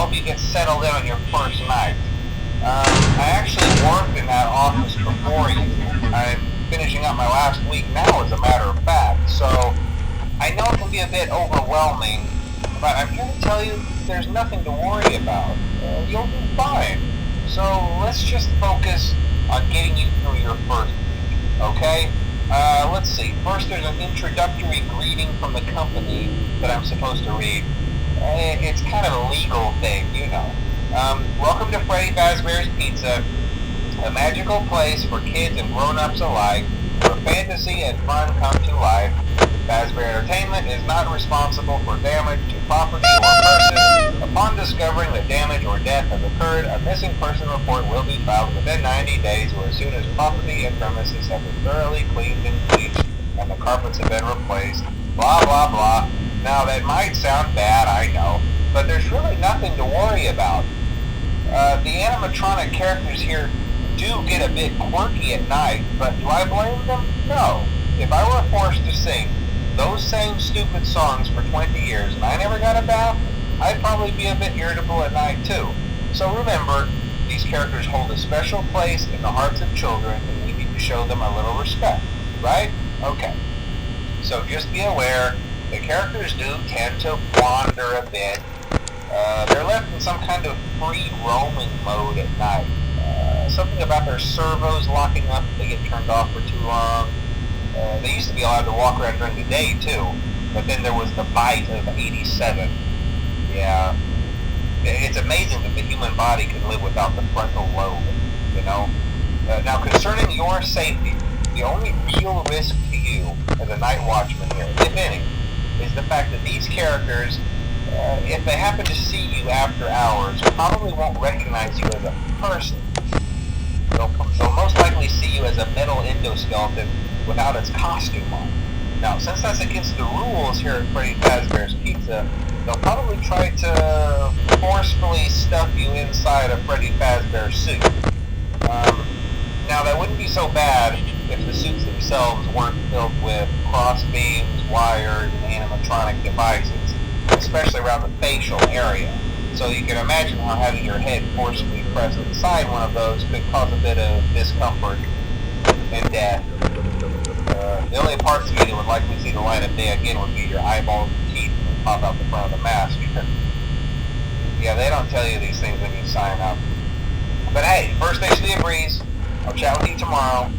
help you get settled in on your first night. I actually worked in that office before you. I'm finishing up my last week now, as a matter of fact, so I know it can be a bit overwhelming, but I'm here to tell you there's nothing to worry about. You'll be fine. So let's just focus on getting you through your first week, okay? Let's see. First, there's an introductory greeting from the company that I'm supposed to read. It's kind of a legal thing, you know. Welcome to Freddy Fazbear's Pizza, a magical place for kids and grown-ups alike, where fantasy and fun come to life. Fazbear Entertainment is not responsible for damage to property or person. Upon discovering that damage or death has occurred, a missing person report will be filed within 90 days or as soon as property and premises have been thoroughly cleaned and bleached and the carpets have been replaced. Blah, blah, blah. Now, that might sound bad, I know, but there's really nothing to worry about. The animatronic characters here do get a bit quirky at night, but do I blame them? No. If I were forced to sing those same stupid songs for 20 years and I never got a bath, I'd probably be a bit irritable at night too. So remember, these characters hold a special place in the hearts of children and we need to show them a little respect, right? Okay. So just be aware, the characters do tend to wander a bit. They're left in some kind of free roaming mode at night. Something about their servos locking up if they get turned off for too long. They used to be allowed to walk around during the day too, but then there was the bite of 87. Yeah, it's amazing that the human body can live without the frontal lobe, you know? Now concerning your safety, the only real risk to you as a night watchman here, if any, is the fact that these characters, if they happen to see you after hours, probably won't recognize you as a person. They'll most likely see you as a metal endoskeleton without its costume on. Now, since that's against the rules here at Freddy Fazbear's Pizza, they'll probably try to forcefully stuff you inside a Freddy Fazbear suit. Now, that wouldn't be so bad if the suits themselves weren't filled with cross beams, wires, and animatronic devices, especially around the facial area. So you can imagine how having your head forcefully pressed inside one of those could cause a bit of discomfort and death. The only parts of you that would likely see the light of day again would be your eyeballs and teeth that pop out the front of the mask. Yeah, they don't tell you these things when you sign up. But hey, first station of the breeze. I'll chat with you tomorrow.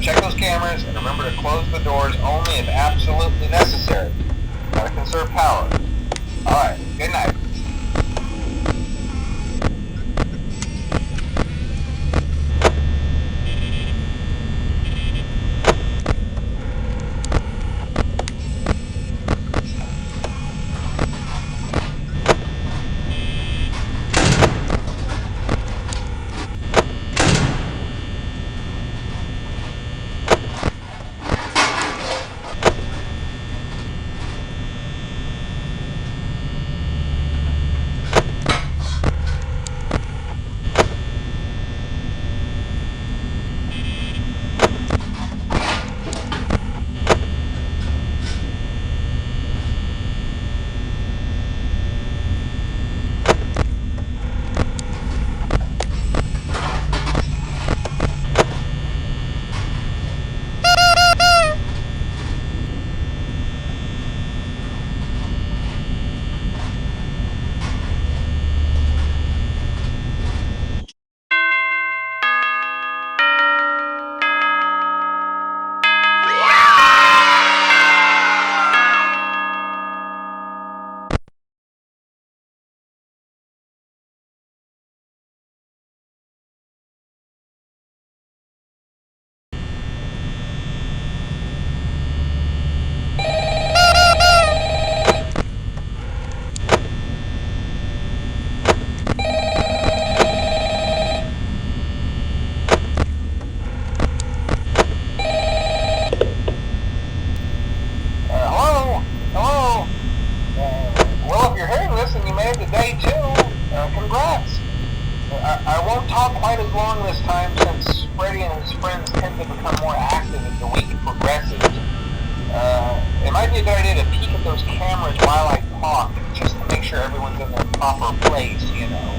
Check those cameras and remember to close the doors only if absolutely necessary. Gotta conserve power. Alright, good night. I won't talk quite as long this time since Freddy and his friends tend to become more active as the week progresses. It might be a good idea to peek at those cameras while I talk, just to make make sure everyone's in their proper place, you know.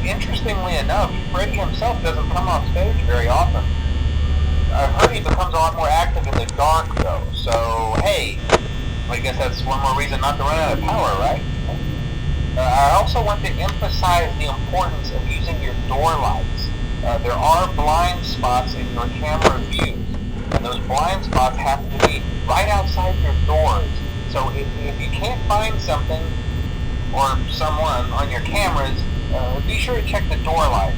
Interestingly enough, Freddy himself doesn't come off stage very often. I've heard he becomes a lot more active in the dark, though, so hey, I guess that's one more reason not to run out of power, right? I also want to emphasize the importance of using your door lights. There are blind spots in your camera views, and those blind spots happen to be right outside your doors. So if you can't find something or someone on your cameras, be sure to check the door light.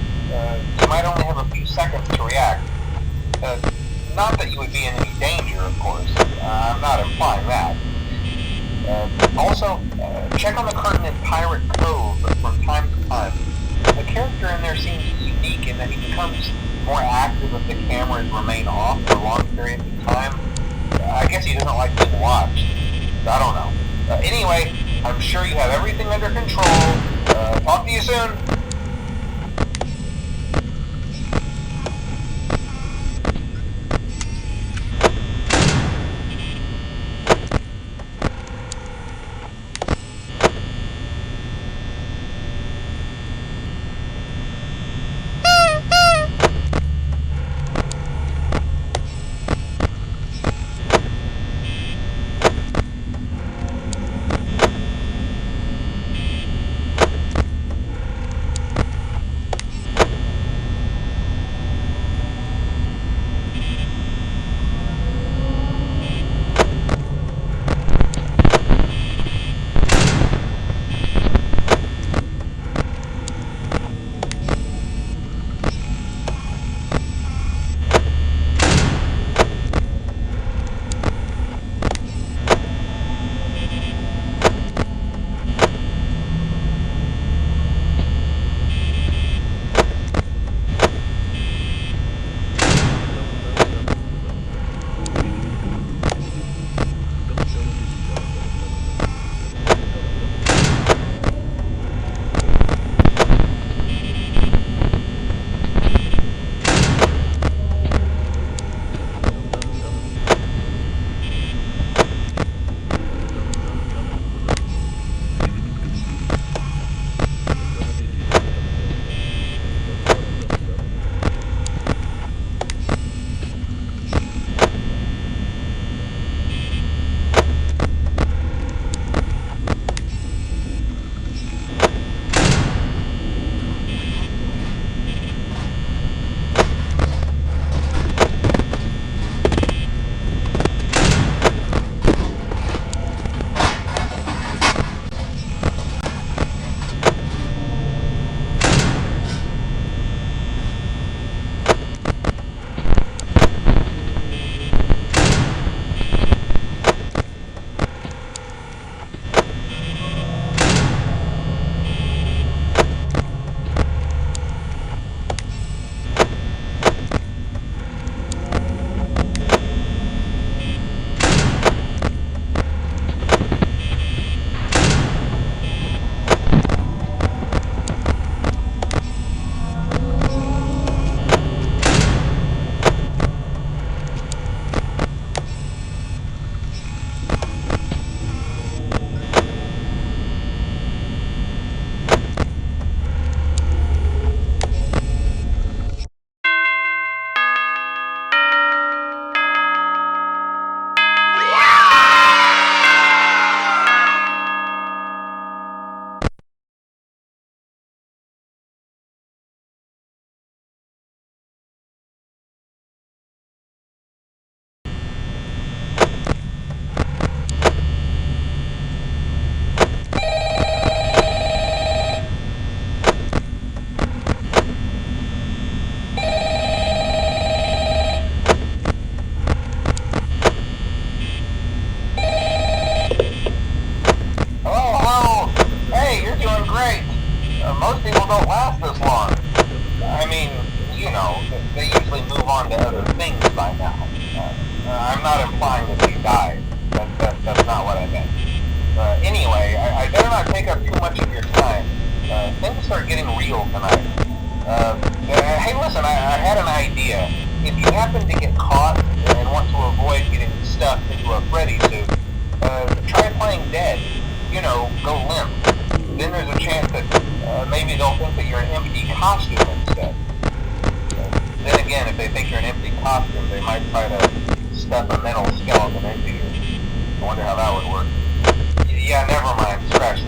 You might only have a few seconds to react. Not that you would be in any danger, of course. I'm not implying that. Also, check on the curtain in Pirate Cove from time to time. The character in there seems unique in that he becomes more active if the cameras remain off for long periods of time. I guess he doesn't like being watched. I don't know. Anyway, I'm sure you have everything under control. Talk to you soon. Most people don't last this long. I mean, you know, they usually move on to other things by now. I'm not implying that he died. That's not what I meant. Anyway, I better not take up too much of your time. Things start getting real tonight. Hey, listen, I had an idea. If you happen to get caught and want to avoid getting stuffed into a Freddy suit, try playing dead. You know, go limp. then there's a chance that maybe they'll think that you're an empty costume instead. Then again, if they think you're an empty costume, they might try to stuff a mental skeleton into you. I wonder how that would work. Yeah, never mind. Scratch